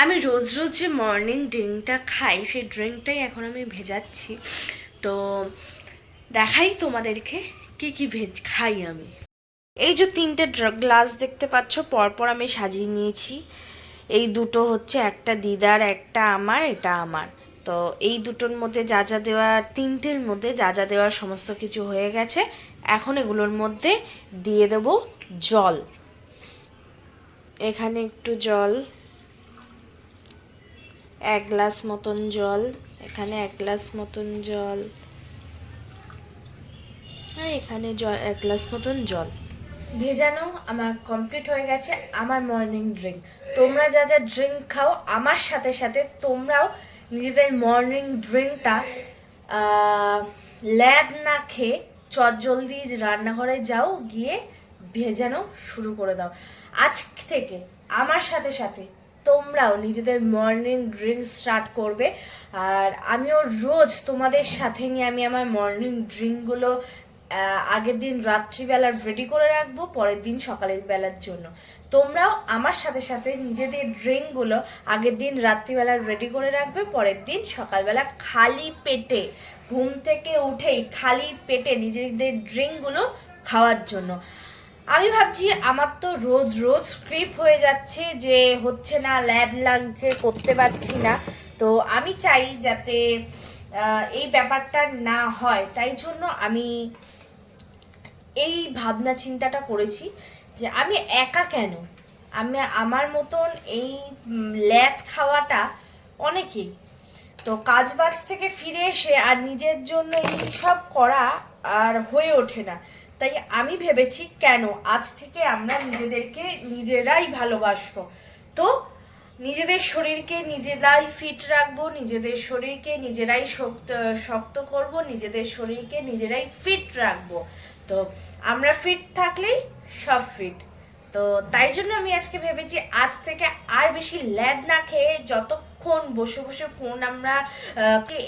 আমি রোজ রোজ যে মর্নিং ড্রিঙ্কটা খাই সেই ড্রিঙ্কটাই এখন আমি ভেজাচ্ছি। তো দেখাই তোমাদেরকে কি কি খাই আমি। এই যে তিনটে গ্লাস দেখতে পাচ্ছ পরপর আমি সাজিয়ে নিয়েছি। এই দুটো হচ্ছে একটা দিদার, একটা আমার, এটা আমার। তো এই দুটোর মধ্যে যা যা দেওয়া, তিনটের মধ্যে যা যা দেওয়ার সমস্ত কিছু হয়ে গেছে। এখন এগুলোর মধ্যে দিয়ে দেব জল। এখানে একটু জল, 1 গ্লাস মতন জল, এখানে 1 গ্লাস মতন জল, আর এখানে 1 গ্লাস মতন জল। ভেজানো আমার কমপ্লিট হয়ে গেছে আমার মর্নিং ড্রিঙ্ক। তোমরা যা যা ড্রিঙ্ক খাও আমার সাথে সাথে তোমরাও নিজেদের মর্নিং ড্রিঙ্কটা ল্যাদ না খেয়ে চটজলদি রান্নাঘরে যাও, গিয়ে ভেজানো শুরু করে দাও। আজ থেকে আমার সাথে সাথে তোমরাও নিজেদের মর্নিং ড্রিঙ্ক স্টার্ট করবে। আর আমিও রোজ তোমাদের সাথে নিয়ে আমি আমার মর্নিং ড্রিঙ্কগুলো আগের দিন রাত্রিবেলা রেডি করে রাখবো, পরের দিন সকালের বেলার জন্য। তোমরাও আমার সাথে সাথে নিজেদের ড্রিঙ্কগুলো আগের দিন রাত্রিবেলা রেডি করে রাখবে, পরের দিন সকালবেলা খালি পেটে, ঘুম থেকে উঠেই খালি পেটে নিজেদের ড্রিঙ্কগুলো খাওয়ার জন্য। আমি ভাবছি আমার তো রোজ রোজ স্ক্রিপ্ট হয়ে যাচ্ছে, যে হচ্ছে না, ল্যাদ লাগছে, করতে পারছি না। তো আমি চাই যাতে এই ব্যাপারটা না হয়, তাই জন্য আমি এই ভাবনা চিন্তাটা করেছি যে আমি একা কেন, আমি আমার মতন এই ল্যাদ খাওয়াটা অনেকেই তো কাজবাজ থেকে ফিরে এসে আর নিজের জন্য এই সব করা আর হয়ে ওঠে না। তাই আমি ভেবেছি কেন আজ থেকে আমরা নিজেদেরকে নিজেরাই ভালোবাসবো। তো নিজেদের শরীরকে নিজেরাই ফিট রাখবো, নিজেদের শরীরকে নিজেরাই শক্ত করব, নিজেদের শরীরকে নিজেরাই ফিট রাখবো। তো আমরা ফিট থাকলেই সব ফিট। তো তাই জন্য আমি আজকে ভেবেছি আজ থেকে আর বেশি ল্যাদ না খেয়ে, যতক্ষণ বসে বসে ফোন আমরা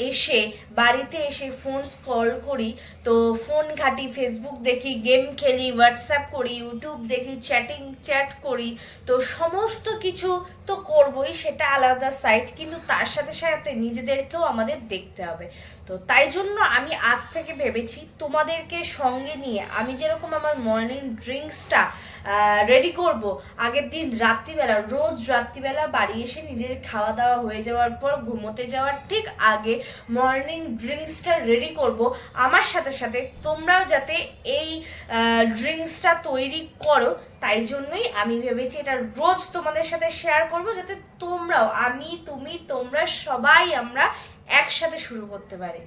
এসে বাড়িতে এসে ফোন স্ক্রল করি, তো ফোন ঘাঁটি, ফেসবুক দেখি, গেম খেলি, হোয়াটসঅ্যাপ করি, ইউটিউব দেখি, চ্যাট করি, তো সমস্ত কিছু তো করবই, সেটা আলাদা সাইড, কিন্তু তার সাথে সাথে নিজেদেরকেও আমাদের দেখতে হবে। তো তাই জন্য আমি আজ থেকে ভেবেছি তোমাদেরকে সঙ্গে নিয়ে আমি যেরকম আমার মর্নিং ড্রিঙ্কসটা রেডি করব আগের দিন রাত্রিবেলা, রোজ রাত্রিবেলা বাড়ি এসে নিজের খাওয়া দাওয়া হয়ে যাওয়ার পর ঘুমোতে যাওয়ার ঠিক আগে মর্নিং ড্রিঙ্কসটা রেডি করব, আমার সাথে সাথে তোমরাও যাতে এই ড্রিঙ্কসটা তৈরি করো। তাই জন্যই আমি ভেবেছি এটা রোজ তোমাদের সাথে শেয়ার করব, যাতে তোমরাও, আমি, তুমি, তোমরা সবাই আমরা একসাথে শুরু করতে পারি।